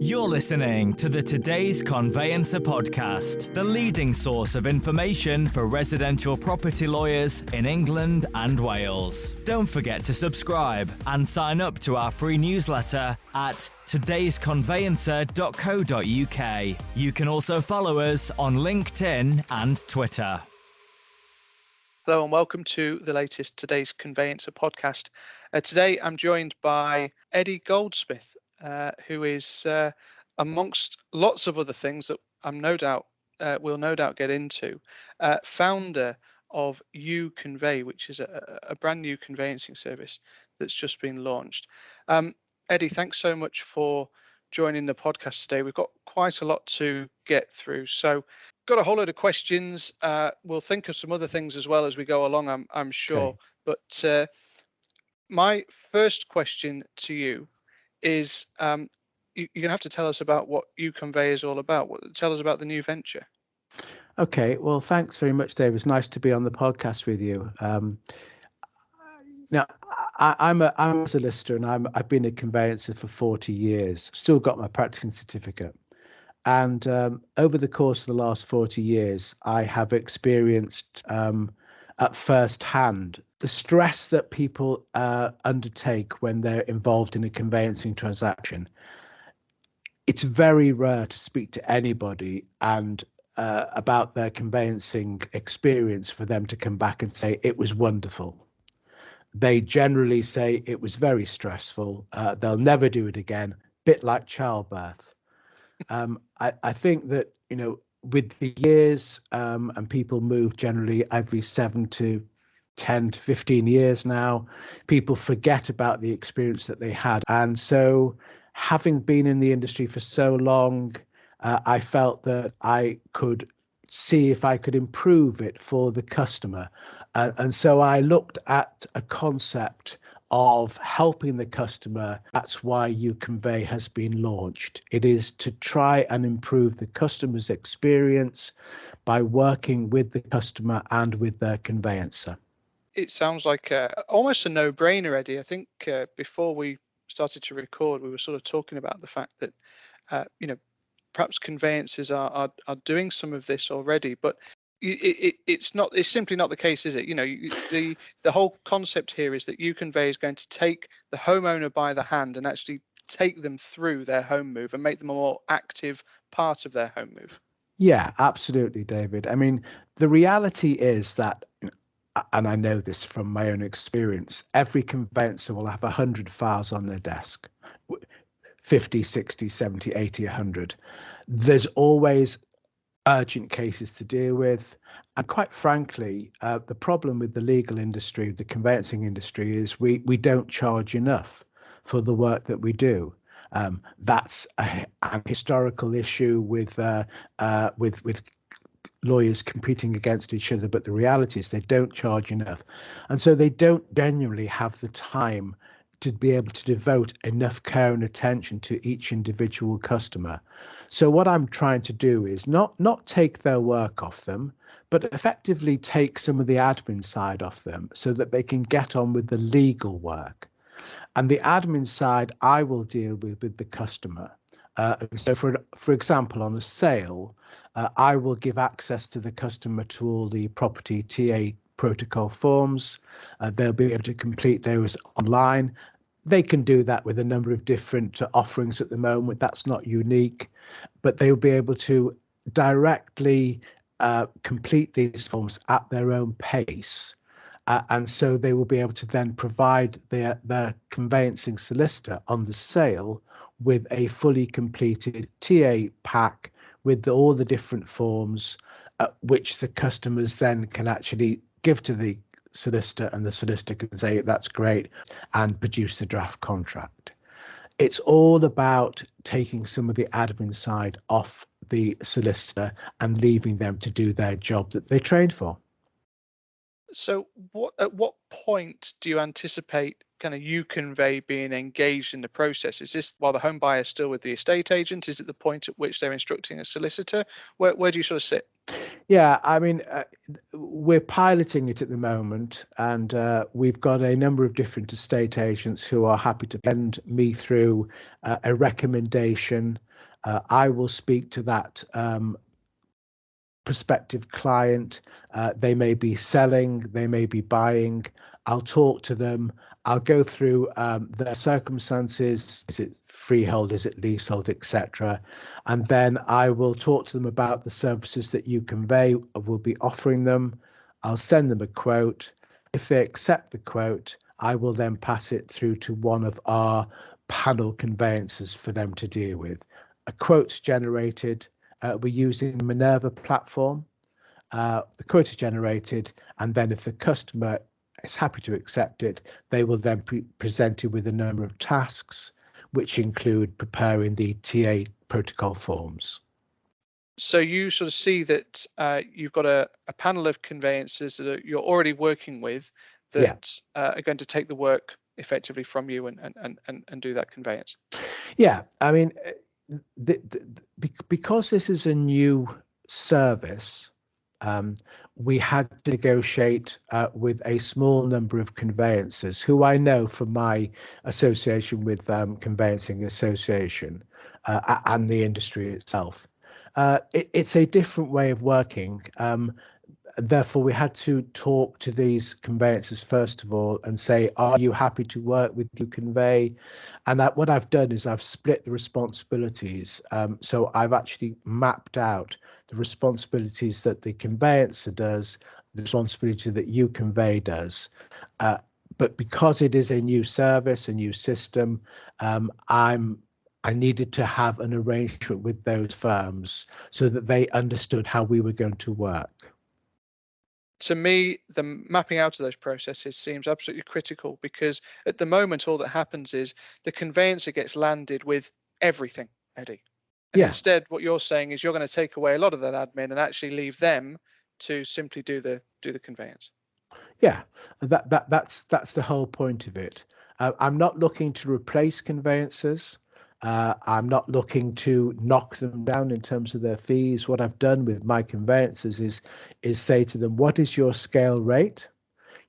You're listening to the Today's Conveyancer podcast, the leading source of information for residential property lawyers in England and Wales. Don't forget to subscribe and sign up to our free newsletter at todaysconveyancer.co.uk. You can also follow us on LinkedIn and Twitter. Hello and welcome to the latest Today's Conveyancer podcast. Today I'm joined by Eddie Goldsmith, who is, amongst lots of other things that we'll no doubt get into, founder of YouConvey, which is a brand new conveyancing service that's just been launched. Eddie, thanks so much for joining the podcast today. We've got quite a lot to get through, so got a whole load of questions. We'll think of some other things as well as we go along, I'm sure. Okay. But my first question to you is, you're going to have to tell us about what YouConvey is all about. Tell us about the new venture. Okay, well, thanks very much, Dave. It's nice to be on the podcast with you. Now, I'm a solicitor and I've been a conveyancer for 40 years, still got my practicing certificate. And over the course of the last 40 years, I have experienced at first hand the stress that people undertake when they're involved in a conveyancing transaction. It's very rare to speak to anybody and about their conveyancing experience for them to come back and say it was wonderful. They generally say it was very stressful. They'll never do it again, bit like childbirth. I think that, with the years, and people move generally every 7 to 10 to 15 years now, people forget about the experience that they had. And so having been in the industry for so long, I felt that I could see if I could improve it for the customer. And so I looked at a concept of helping the customer. That's why YouConvey has been launched. It is to try and improve the customer's experience by working with the customer and with their conveyancer. It sounds like almost a no-brainer, Eddie. I think before we started to record, we were sort of talking about the fact that, perhaps conveyancers are doing some of this already, but it's simply not the case, is it? The whole concept here is that YouConvey is going to take the homeowner by the hand and actually take them through their home move and make them a more active part of their home move. Yeah, absolutely, David. I mean, the reality is that, and I know this from my own experience, every conveyancer will have 100 files on their desk. 50, 60, 70, 80, 100. There's always urgent cases to deal with. And quite frankly, the problem with the legal industry, the conveyancing industry, is we don't charge enough for the work that we do. That's an historical issue with lawyers competing against each other. But the reality is they don't charge enough. And so they don't genuinely have the time to be able to devote enough care and attention to each individual customer. So what I'm trying to do is not take their work off them, but effectively take some of the admin side off them so that they can get on with the legal work. And the admin side I will deal with the customer. So for example, on a sale, I will give access to the customer to all the property TA protocol forms. They'll be able to complete those online. They can do that with a number of different offerings at the moment. That's not unique, but they'll be able to directly complete these forms at their own pace. And so they will be able to then provide their conveyancing solicitor on the sale with a fully completed TA pack with all the different forms, which the customers then can actually give to the solicitor, and the solicitor can say that's great and produce the draft contract. It's all about taking some of the admin side off the solicitor and leaving them to do their job that they trained for. So at what point do you anticipate kind of YouConvey being engaged in the process? Is this while the home buyer is still with the estate agent? Is it the point at which they're instructing a solicitor? Where do you sort of sit? Yeah, I mean, we're piloting it at the moment, and we've got a number of different estate agents who are happy to send me through a recommendation. I will speak to that prospective client. They may be selling, they may be buying. I'll talk to them. I'll go through their circumstances. Is it freehold? Is it leasehold, etc.? And then I will talk to them about the services that YouConvey will be offering them. I'll send them a quote. If they accept the quote, I will then pass it through to one of our panel conveyancers for them to deal with. A quote's generated. We're using the Minerva platform. The quote is generated, and then if the customer is happy to accept it, they will then be presented with a number of tasks, which include preparing the TA protocol forms. So you sort of see that you've got a panel of conveyancers that you're already working with that are going to take the work effectively from you and do that conveyance. Yeah, I mean, because this is a new service, we had to negotiate with a small number of conveyancers who I know from my association with Conveyancing Association and the industry itself. It's a different way of working. Therefore, we had to talk to these conveyancers first of all and say, are you happy to work with YouConvey? And what I've done is I've split the responsibilities. So I've actually mapped out the responsibilities that the conveyancer does, the responsibility that YouConvey does. But because it is a new service, a new system, I needed to have an arrangement with those firms so that they understood how we were going to work. To me, the mapping out of those processes seems absolutely critical, because at the moment, all that happens is the conveyancer gets landed with everything, Eddie. And instead, what you're saying is you're going to take away a lot of that admin and actually leave them to simply do the conveyance. Yeah, that's the whole point of it. I'm not looking to replace conveyancers. I'm not looking to knock them down in terms of their fees. What I've done with my conveyancers is say to them, what is your scale rate?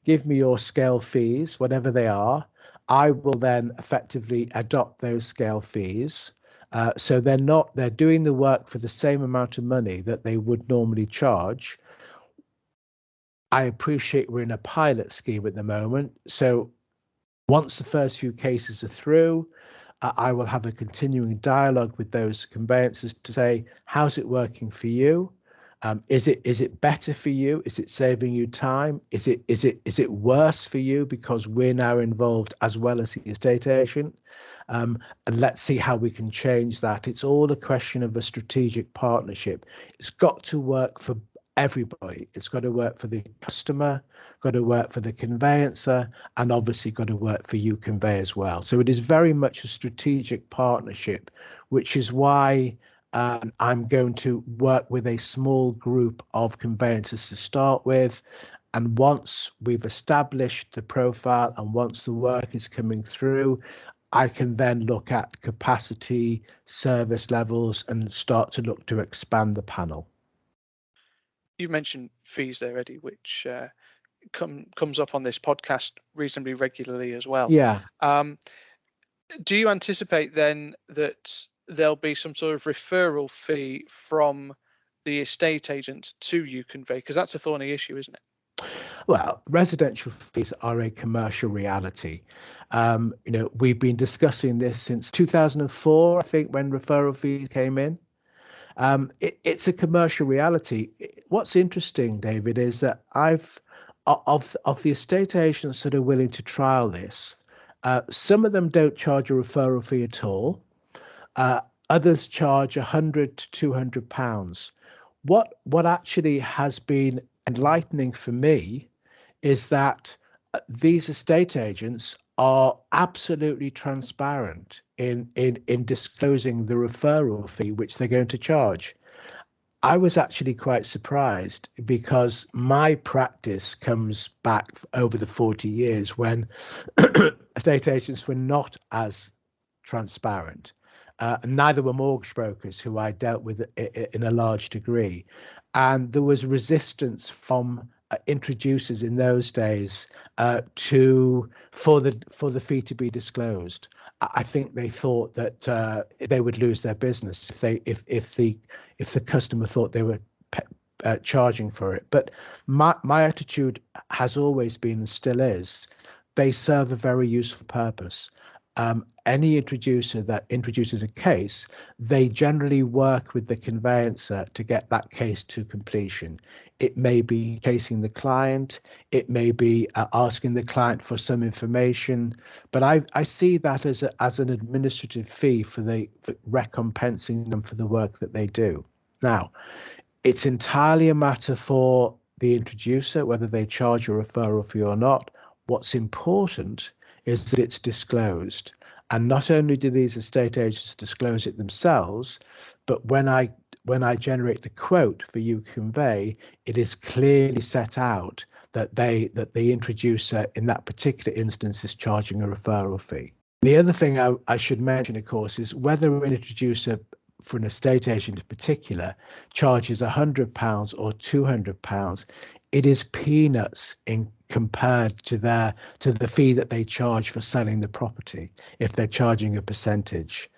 Give me your scale fees, whatever they are. I will then effectively adopt those scale fees. So they're doing the work for the same amount of money that they would normally charge. I appreciate we're in a pilot scheme at the moment. So once the first few cases are through, I will have a continuing dialogue with those conveyancers to say, how's it working for you? Is it better for you? Is it saving you time? Is it worse for you because we're now involved as well as the estate agent? And let's see how we can change that. It's all a question of a strategic partnership. It's got to work for everybody. It's got to work for the customer, got to work for the conveyancer, and obviously got to work for YouConvey as well. So it is very much a strategic partnership, which is why I'm going to work with a small group of conveyancers to start with. And once we've established the profile and once the work is coming through, I can then look at capacity, service levels, and start to look to expand the panel. You mentioned fees there, Eddie, which comes up on this podcast reasonably regularly as well. Yeah. Do you anticipate then that there'll be some sort of referral fee from the estate agent to YouConvey? Because that's a thorny issue, isn't it? Well, residential fees are a commercial reality. We've been discussing this since 2004, I think, when referral fees came in. It's a commercial reality. What's interesting, David, is that of the estate agents that are willing to trial this, some of them don't charge a referral fee at all. Others charge £100 to £200. What actually has been enlightening for me is that these estate agents are absolutely transparent in disclosing the referral fee which they're going to charge. I was actually quite surprised because my practice comes back over the 40 years when estate agents were not as transparent. Neither were mortgage brokers, who I dealt with in a large degree. And there was resistance from introducers in those days for the fee to be disclosed. I think they thought that they would lose their business if the customer thought they were charging for it. But my attitude has always been, and still is, they serve a very useful purpose. Any introducer that introduces a case, they generally work with the conveyancer to get that case to completion. It may be chasing the client, it may be asking the client for some information, but I see that as an administrative fee for recompensing them for the work that they do. Now, it's entirely a matter for the introducer whether they charge a referral fee or not. What's important is that it's disclosed. And not only do these estate agents disclose it themselves, but when I generate the quote for YouConvey, it is clearly set out that the introducer in that particular instance is charging a referral fee. The other thing I should mention, of course, is whether an introducer for an estate agent in particular charges £100 or £200, it is peanuts compared to the fee that they charge for selling the property if they're charging a percentage.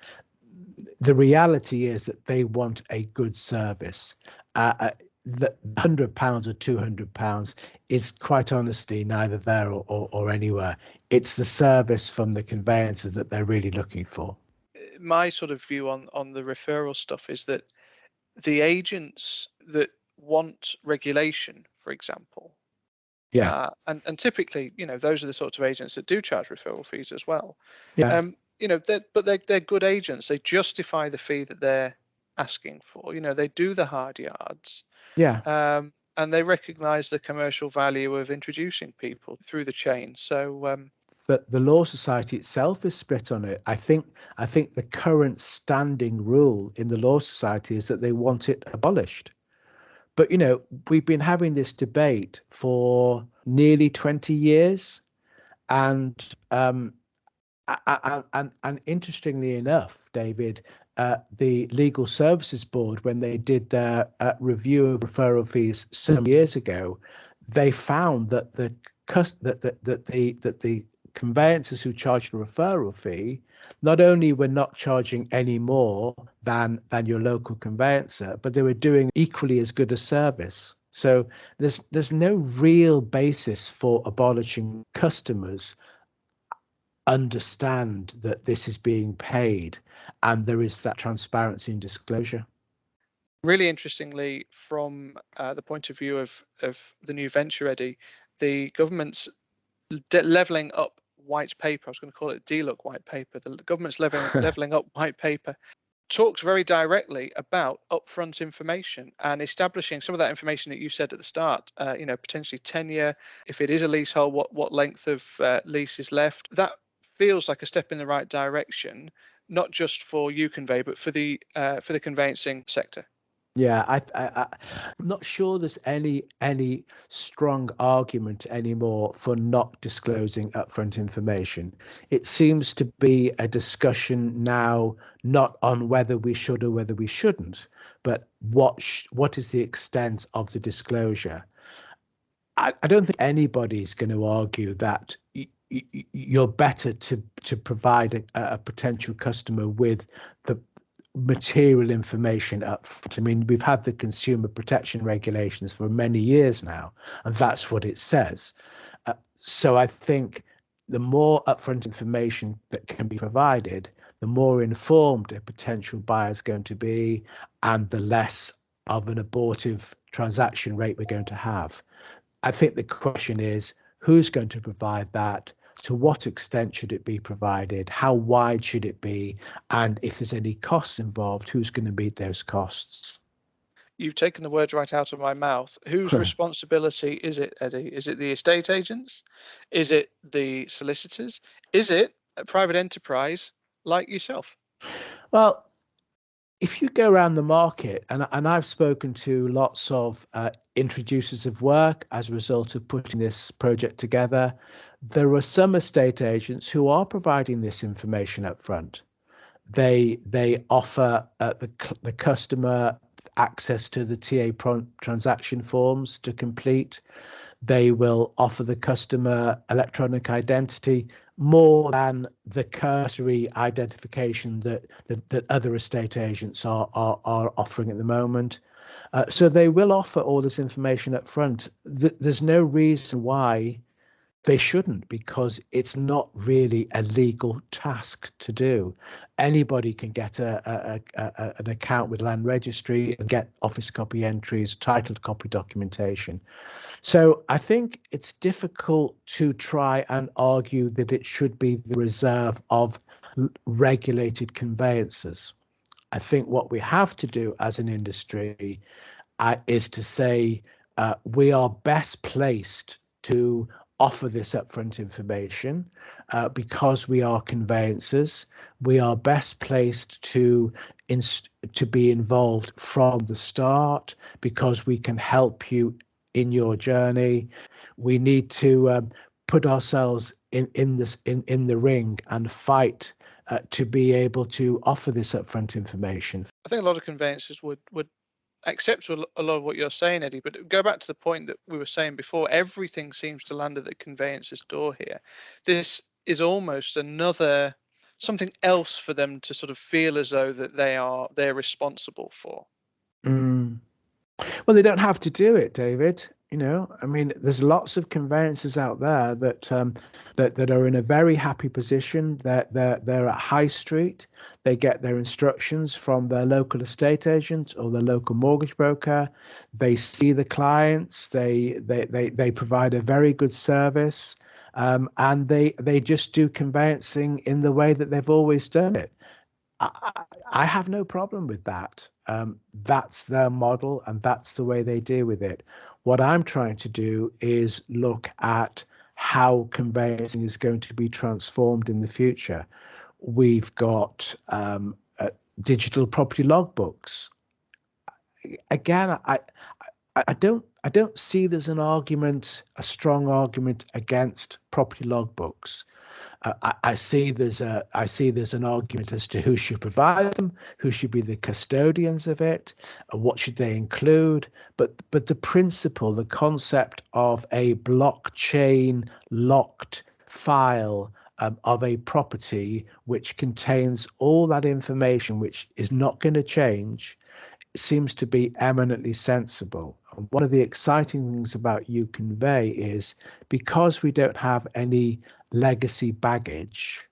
The reality is that they want a good service. The £100 or £200 is, quite honestly, neither there or anywhere. It's the service from the conveyancers that they're really looking for. My sort of view on the referral stuff is that the agents that want regulation, for example, and typically, those are the sorts of agents that do charge referral fees as well. Yeah. They're good agents. They justify the fee that they're asking for. They do the hard yards. Yeah. And they recognise the commercial value of introducing people through the chain. So. The Law Society itself is split on it. I think the current standing rule in the Law Society is that they want it abolished. But, we've been having this debate for nearly 20 years. And interestingly enough, David, the Legal Services Board, when they did their review of referral fees some years ago, they found that the conveyancers who charged a referral fee not only were not charging any more than your local conveyancer, but they were doing equally as good a service. So there's no real basis for abolishing. Customers understand that this is being paid and there is that transparency and disclosure. Really interestingly, from the point of view of the new venture, Eddie, the government's levelling up white paper, I was going to call it DLUC white paper, the government's levelling up white paper, talks very directly about upfront information and establishing some of that information that you said at the start, potentially tenure, if it is a leasehold, what length of lease is left. That feels like a step in the right direction, not just for YouConvey, but for the conveyancing sector. Yeah, I'm not sure there's any strong argument anymore for not disclosing upfront information. It seems to be a discussion now not on whether we should or whether we shouldn't, but what is the extent of the disclosure. I don't think anybody's going to argue that you're better to provide a potential customer with the material information up front. I mean, we've had the consumer protection regulations for many years now, and that's what it says. So I think the more upfront information that can be provided, the more informed a potential buyer is going to be, and the less of an abortive transaction rate we're going to have. I think the question is, who's going to provide that? To what extent should it be provided? How wide should it be? And if there's any costs involved, who's going to meet those costs? You've taken the words right out of my mouth. Whose responsibility is it, Eddie? Is it the estate agents? Is it the solicitors? Is it a private enterprise like yourself? Well, if you go around the market, and I've spoken to lots of introducers of work as a result of putting this project together, there are some estate agents who are providing this information up front. They offer the customer access to the TA transaction forms to complete. They will offer the customer electronic identity more than the cursory identification that other estate agents are offering at the moment. So they will offer all this information up front. There's no reason why they shouldn't, because it's not really a legal task to do. Anybody can get an account with Land Registry and get office copy entries, title copy documentation. So I think it's difficult to try and argue that it should be the reserve of regulated conveyancers. I think what we have to do as an industry is to say we are best placed to offer this upfront information because we are conveyancers. We are best placed to be involved from the start because we can help you in your journey. We need to put ourselves in the ring and fight to be able to offer this upfront information. I think a lot of conveyancers would accept a lot of what you're saying, Eddie, but go back to the point that we were saying before. Everything seems to land at the conveyancer's door here. This is almost something else for them to sort of feel as though that they're responsible for. Well, they don't have to do it, David. I mean, there's lots of conveyancers out there that are in a very happy position. They're at High Street. They get their instructions from their local estate agent or their local mortgage broker. They see the clients. They provide a very good service, and they just do conveyancing in the way that they've always done it. I have no problem with that. That's their model, and that's the way they deal with it. What I'm trying to do is look at how conveyancing is going to be transformed in the future. We've got digital property logbooks. Again, I don't see there's a strong argument against property logbooks. I see there's an argument as to who should provide them, who should be the custodians of it, what should they include. But the principle, the concept of a blockchain locked file of a property which contains all that information, which is not going to change, seems to be eminently sensible. And one of the exciting things about YouConvey is because we don't have any legacy baggage,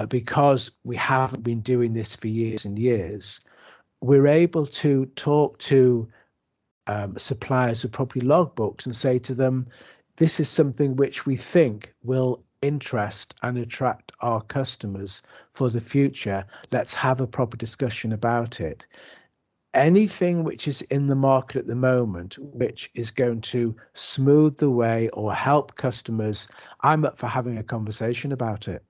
because we haven't been doing this for years and years, we're able to talk to suppliers of property logbooks and say to them, this is something which we think will interest and attract our customers for the future. Let's have a proper discussion about it. Anything which is in the market at the moment, which is going to smooth the way or help customers, I'm up for having a conversation about it.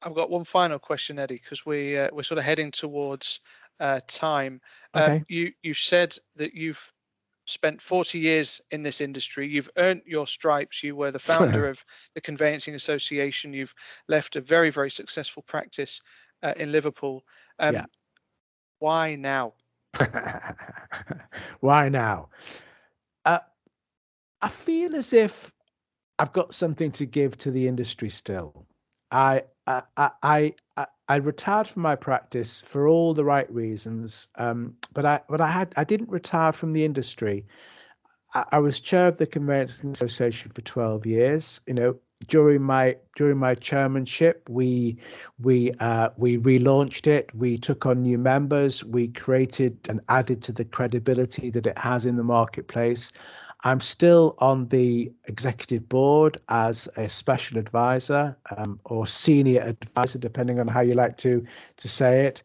I've got one final question, Eddie, because we're sort of heading towards time. Okay. You said that you've spent 40 years in this industry. You've earned your stripes. You were the founder of the Conveyancing Association. You've left a very, very successful practice in Liverpool. Yeah. Why now? Why now? I feel as if I've got something to give to the industry still. I retired from my practice for all the right reasons, but I didn't retire from the industry. I was chair of the Conveyancing Association for 12 years. During my chairmanship, we relaunched it. We took on new members. We created and added to the credibility that it has in the marketplace. I'm still on the executive board as a special advisor or senior advisor, depending on how you like to say it.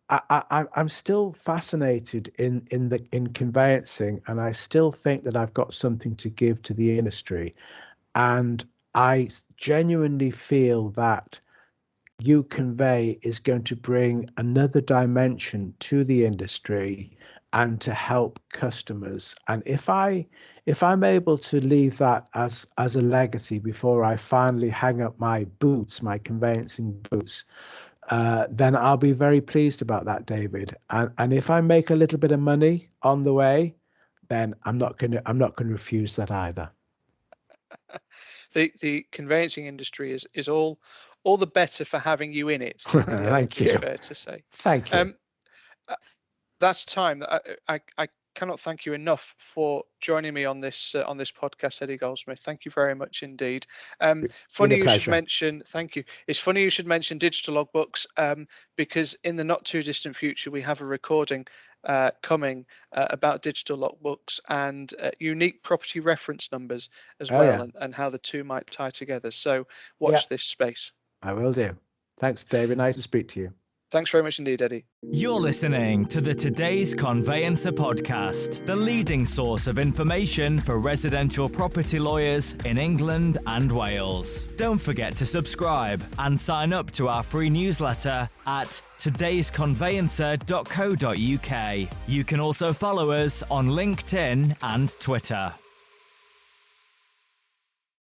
I'm still fascinated in conveyancing, and I still think that I've got something to give to the industry. And I genuinely feel that YouConvey is going to bring another dimension to the industry and to help customers. And if I'm able to leave that as a legacy before I finally hang up my boots, my conveyancing boots, then I'll be very pleased about that, David. And if I make a little bit of money on the way, then I'm not going to refuse that either. The conveyancing industry is all the better for having you in it. Thank you. It's fair to say. Thank you. That's time. I cannot thank you enough for joining me on this podcast, Eddie Goldsmith. Thank you very much indeed. Funny you should mention. Thank you. It's funny you should mention digital logbooks because in the not too distant future we have a recording coming about digital logbooks and unique property reference numbers as well, and how the two might tie together. So watch this space. I will do. Thanks, David. Nice to speak to you. Thanks very much indeed, Eddie. You're listening to the Today's Conveyancer podcast, the leading source of information for residential property lawyers in England and Wales. Don't forget to subscribe and sign up to our free newsletter at todaysconveyancer.co.uk. You can also follow us on LinkedIn and Twitter.